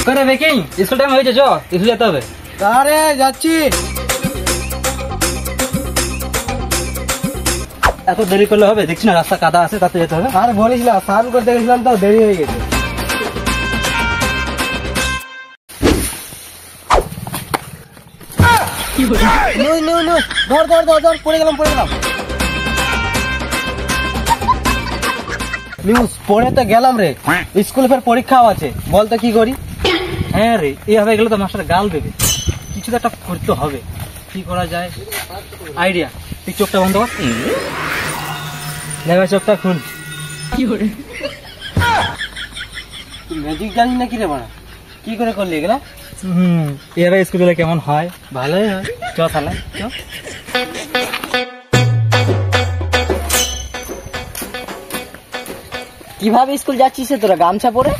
করে baking school time হয়েছে, চ স্কুল যেতে হবে। আরে যাচ্ছি। এত দেরি করলে হবে? দেখছি না রাস্তা কাদা আছে, তাতে যেতে হবে। আর বলিস না, স্নান করতে গেছিলাম তো দেরি হয়ে গেছে। ধর পড়ে গেলাম। নিউজ পড়ে তো গেলাম রে, স্কুলে ফের পরীক্ষাও আছে, বলতো কি করি? হ্যাঁ রে, এইভাবে গেলে তো মাস্টার গাল দেবে, কিছু তো একটা করতে হবে। কি করা যায়? আইডিয়া, তুই চোখটা বন্ধ কর। লেবার চোখটা খুল। ম্যাজিক জানিস নাকি রে বাড়া? কি করে করলি এগুলা? এভাবে স্কুল গেলে কেমন হয়? ভালোই হয়। চ তাহলে চ। কিভাবে স্কুল যাচ্ছিস তোরা গামছা পরে?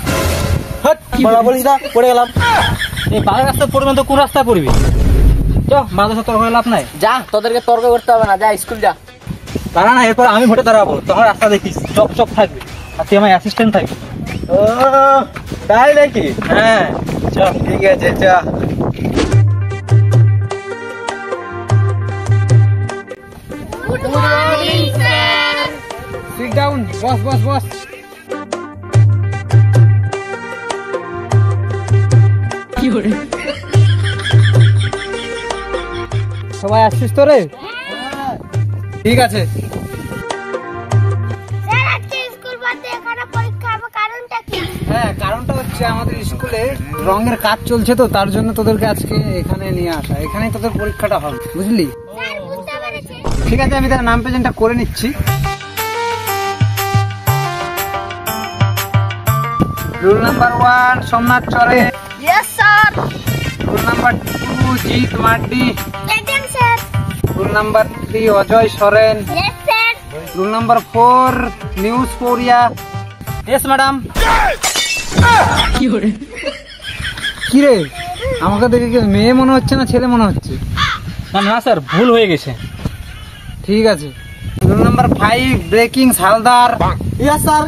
বলিস না, পড়ে গেলাম। এই বাংলা রাস্তা পড়বে তো কোন রাস্তা পড়বি? চ, মাদ্রাসা তর্ক করে লাভ নাই। যা, তোদেরকে তর্ক করতে হবে না, যা স্কুল যা। দাঁড়া না, এরপর আমি ভোটে দাঁড়াবো, তখন রাস্তা দেখিস চপ থাকবে, আর তুই আমার অ্যাসিস্ট্যান্ট থাকবি। ও তাই নাকি? হ্যাঁ চল, ঠিক আছে, চ। Good morning, sir. Sit down, boss. সবাই আসছিস তো রে? ঠিক আছে। Sir, আজকে স্কুল বাদে এখানে পরীক্ষা হবে, কারণটা কি? হ্যাঁ, কারণটা হচ্ছে আমাদের স্কুলে রঙের কাজ চলছে তো, তার জন্য তোদেরকে আজকে এখানে নিয়ে আসা। এখানেই তোদের পরীক্ষাটা হবে, বুঝলি? স্যার, বুঝতে পেরেছি। ঠিক আছে, আমি তার নাম প্রেজেন্টটা করে নিচ্ছি। রুল নাম্বার 1 সোমনাথ চরে। Yes, sir. Roll number 2 Jit Mardi. Present, sir. Roll number 3 Ajay Soren. Yes, sir. Roll number 4 নিউজ পৌরিয়া। Yes madam. কি রে, আমাকে দেখে কি মেয়ে মনে হচ্ছে না ছেলে মনে হচ্ছে? না স্যার, ভুল হয়ে গেছে। ঠিক আছে। Rule number 5 breaking Haldar. Yes sir.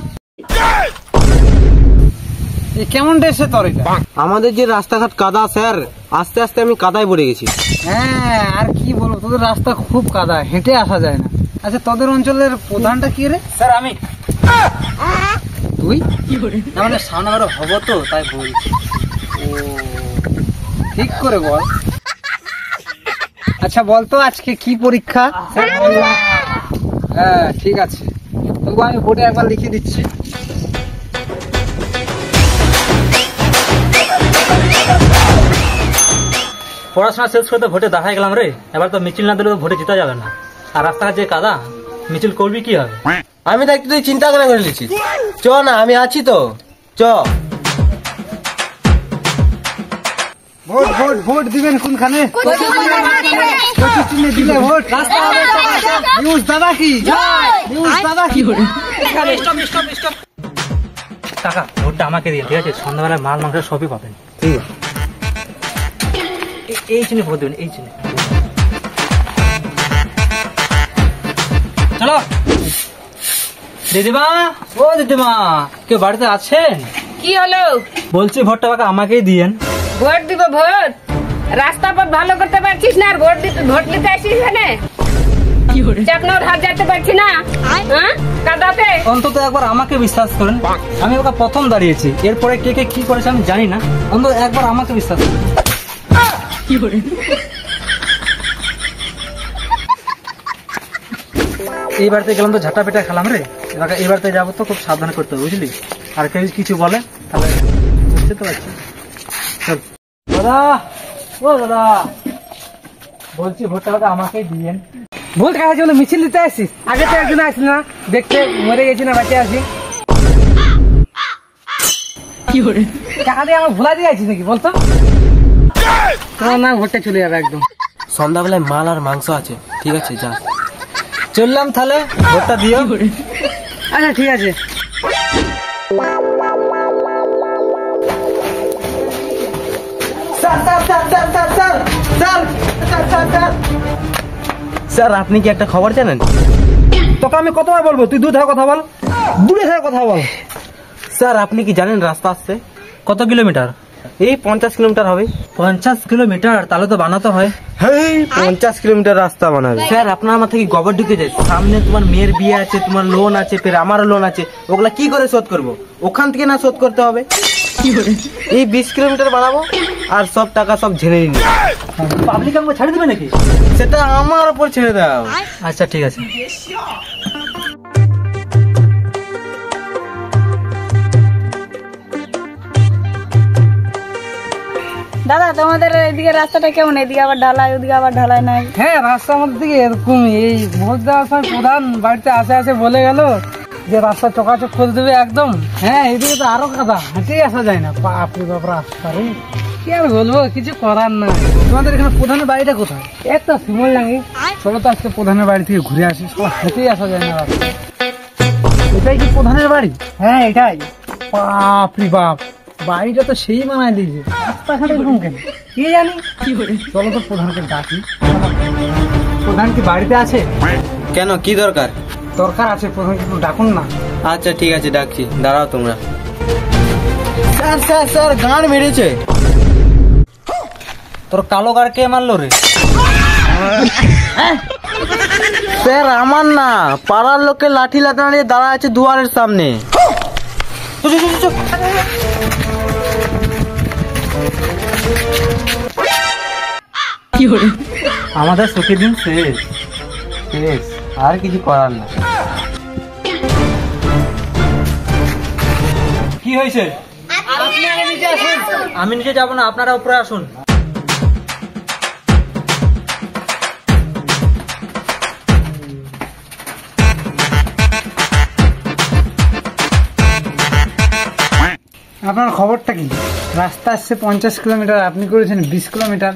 কেমন ড্রেসে তোর এটা? আমাদের যে রাস্তাঘাট কাদা স্যার, আস্তে আস্তে আমি কাদায় পড়ে গেছি। হ্যাঁ, আর কি বলবো, তোদের রাস্তা খুব কাদা, হেঁটে আসা যায় না। আচ্ছা, তোদের অঞ্চলের প্রধানটা কি রে? স্যার আমি। তুই? না মানে সামনে আরো হবো তো, তাই বলছি। ঠিক করে বল। আচ্ছা বলতো, আজকে কি পরীক্ষা? হ্যাঁ ঠিক আছে, তবু আমি বোর্ডে একবার লিখে দিচ্ছি। পড়াশোনা শেষ করে তো ভোটে দাঁড়ায় গেলাম রে, এবার তো মিছিল না দিলে তো ভোটে জিতা যাবে না। আর রাস্তাঘাট যে কাদা, মিছিল করবি কি হবে? আমি তো একটু তুই চিন্তা করে নিচ্ছিস। চ না, আমি আছি তো, চ। ভোট দিবেন কোনখানে? দিলে ভোট। নিউজ দাদা কি? কাকা, ভোটটা আমাকে দিন, ঠিক আছে? সন্ধ্যাবেলায় মাল মাংস সবই পাবেন। ঠিক আছে, এই চিনে ভোট দেবেন, এই চিনে। চলো দিদিমা, ও দিদিমা, কেউ বাড়িতে আছেন? কি হলো? বলছি ভোটটা কাকা আমাকেই দিয়েন। ভোট দিব? ভোট রাস্তা পথ ভালো করতে পারছিস না, আর ভোট নিতে আসিস এখানে? চাকনার হাত যেতে পারছি না, হ্যাঁ কাদাতে। অন্তত একবার আমাকে বিশ্বাস করেন, আমি ওকে প্রথম দাঁড়িয়েছি, এরপরে কে কে কি করেছে আমি জানি না, অন্তত একবার আমাকে বিশ্বাস করেন। এই বাড়িতে গেলাম তো ঝাঁটা পেটা খেলাম রে, এবার এই বাড়িতে যাবো তো খুব সাবধান করতে হবে, বুঝলি? আর কেউ কিছু বলে তাহলে বুঝতে তো পারছি। চল দাদা, ও দাদা, বলছি ভোটটা আমাকেই দিয়েন। ভোট কাছে জন্য মিছিল দিতে আসিস? আগে তো একজন আসলি না, দেখতে মরে গেছি না বাঁচে আছি। টাকা দিয়ে আমার ভোলা দিয়ে আছিস নাকি বলতো? তোমার না ভোটটা চলে যাবে একদম। সন্ধ্যাবেলায় মাল আর মাংস আছে, ঠিক আছে যা। চললাম তাহলে, ভোটটা দিও। আচ্ছা ঠিক আছে। স্যার, আপনি কি একটা খবর জানেন? তোকে আমি কতবার বলবো, তুই দূর থেকে কথা বল, দূরে থেকে কথা বল। স্যার, আপনি কি জানেন রাস্তা আসছে কত কিলোমিটার? এই 50 কিলোমিটার হবে। 50 কিলোমিটার? তাহলে তো বানাতে হয়। 50 কিলোমিটার রাস্তা বানাবে। স্যার আপনার মাথা কি গোবর ঢুকে যায়? সামনে তোমার মেয়ের বিয়ে আছে, তোমার লোন আছে, ফের আমারও লোন আছে, ওগুলা কি করে শোধ করব? ওখান থেকে না শোধ করতে হবে। এই 20 কিলোমিটার বানাবো আর সব টাকা সব ঝেড়ে নিই। পাবলিক আমাকে ছাড়ে দেবে নাকি? সেটা আমার উপর ছেড়ে দাও। আচ্ছা ঠিক আছে। দাদা তোমাদের এদিকে রাস্তাটা কেমন? এদিকে আবার ঢালাই, ওদিকে আবার ঢালাই নাই। হ্যাঁ, রাস্তা আমাদের দিকে এরকমই। এই ভোট দেওয়ার সময় প্রধান বাড়িতে আসে বলে গেল যে রাস্তা চকাচক করে দেবে একদম। হ্যাঁ, এদিকে তো আরো কাদা, হাঁটেই আসা যায় না। বাপরে বাপ রাস্তা রে, কি আর বলবো, কিছু করার না। তোমাদের এখানে প্রধানের বাড়িটা কোথায়? একটা শিমল লাগে। চলো তো আজকে প্রধানের বাড়ি থেকে ঘুরে আসি। হেঁটেই আসা যায় না রাস্তা। এটাই কি প্রধানের বাড়ি? হ্যাঁ, এটাই। বাপরে বাপ, বাড়িটা তো সেই বানায় দিয়েছে। রাস্তাঘাট এরকম কেন কি জানি। চলো তো প্রধানকে ডাকি। প্রধান কি বাড়িতে আছে? কেন, কি দরকার? দরকার আছে, প্রধানকে একটু ডাকুন না। আচ্ছা ঠিক আছে, ডাকছি, দাঁড়াও তোমরা। স্যার স্যার স্যার, গান মেরেছে। তোর কালো গার কে মারলো রে? স্যার আমার না, পাড়ার লোকে লাঠি লাগানো দাঁড়া আছে দুয়ারের সামনে। আমাদের সুখের দিন শেষ শেষ, আর কিছু করার না। কি হয়েছে? আমি নিচে যাবো না, আপনারা উপরে আসুন। আপনার খবরটা কি? রাস্তা আসছে 50 কিলোমিটার, আপনি করেছেন 20 কিলোমিটার।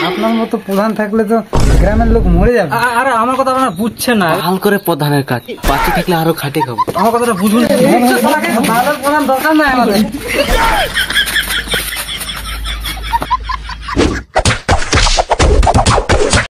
আপনার মতো প্রধান থাকলে তো গ্রামের লোক মরে যাবে। আরে আমার কথা আপনারা বুঝছেন না। হাল করে প্রধানের কাজ, বাকি থাকলে আরো খাটে খাবো। আমার কথাটা বুঝুন। ভালো প্রধান দরকার নাই আমাদের।